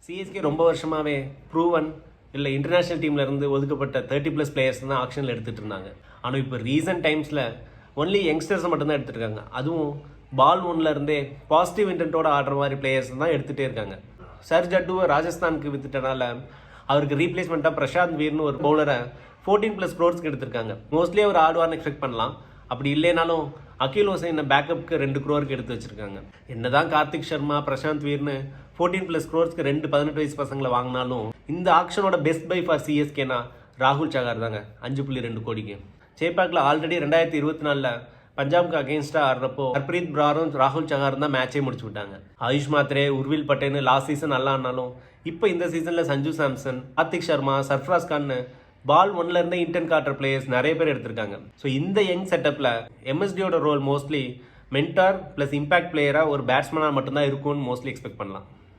CSK ரொம்ப வருஷமாகவே proven இல்லை international டீமில் இருந்து ஒதுக்கப்பட்ட 30+ பிளேயர்ஸ் தான் ஆக்ஷனில் எடுத்துகிட்டு இருந்தாங்க. ஆனால் இப்போ ரீசன்ட் டைம்ஸில் ஒன்லி யங்ஸ்டர்ஸை மட்டும்தான் எடுத்துருக்காங்க. அதுவும் பால் ஒன்லேருந்தே பாசிட்டிவ் இன்டென்ட்டோட ஆடுற மாதிரி பிளேயர்ஸ் தான் எடுத்துகிட்டே இருக்காங்க. சர் ஜட்டுவை ராஜஸ்தானுக்கு வித்துட்டனால அவருக்கு ரீப்ளேஸ்மெண்ட்டாக பிரசாந்த் வீர்னு ஒரு பவுலரை 14+ க்ரோர்ஸ்க்கு எடுத்திருக்காங்க. மோஸ்ட்லி அவர் ஆடுவார்னு எக்ஸ்பெக்ட் பண்ணலாம். அப்படி இல்லைனாலும் அகில் ஹுசைனை பேக்கப்புக்கு 2 crore எடுத்து வச்சிருக்காங்க. என்னதான் கார்த்திக் சர்மா பிரசாந்த் வீர்னு 14+ க்ரோர்ஸ்க்கு 2 18 வயசு பசங்களை வாங்கினாலும் இந்த ஆக்ஷனோட பெஸ்ட் பை ஃபார் சிஎஸ்கேனா ராகுல் சகார் தாங்க. 5.2 கோடிக்கு சேப்பாக்கில் ஆல்ரெடி 2024 பஞ்சாப்க்கு அகேன்ஸ்டாக ஆடுறப்போ ஹர்ப்ரீத் பிராரும் ராகுல் சகாரும் தான் மேட்சே முடிச்சு விட்டாங்க. ஆயுஷ் மாத்ரே, உர்வில் பட்டேல்னு லாஸ்ட் சீசன் நல்லா ஆனாலும் இப்போ இந்த சீசனில் சஞ்சு சாம்சன், கார்த்திக் சர்மா, சர்ஃப்ராஸ் கான்னு பால் ஒன்லேருந்தே இன்டென்ட் காட்டுற பிளேயர்ஸ் நிறைய பேர் எடுத்திருக்காங்க. ஸோ இந்த யங் செட்டப்பில் எம்எஸ்டியோட role mostly mentor plus impact பிளேயராக ஒரு பேட்ஸ்மேனாக மட்டும்தான் இருக்கும்னு மோஸ்ட்லி எக்ஸ்பெக்ட் பண்ணலாம்.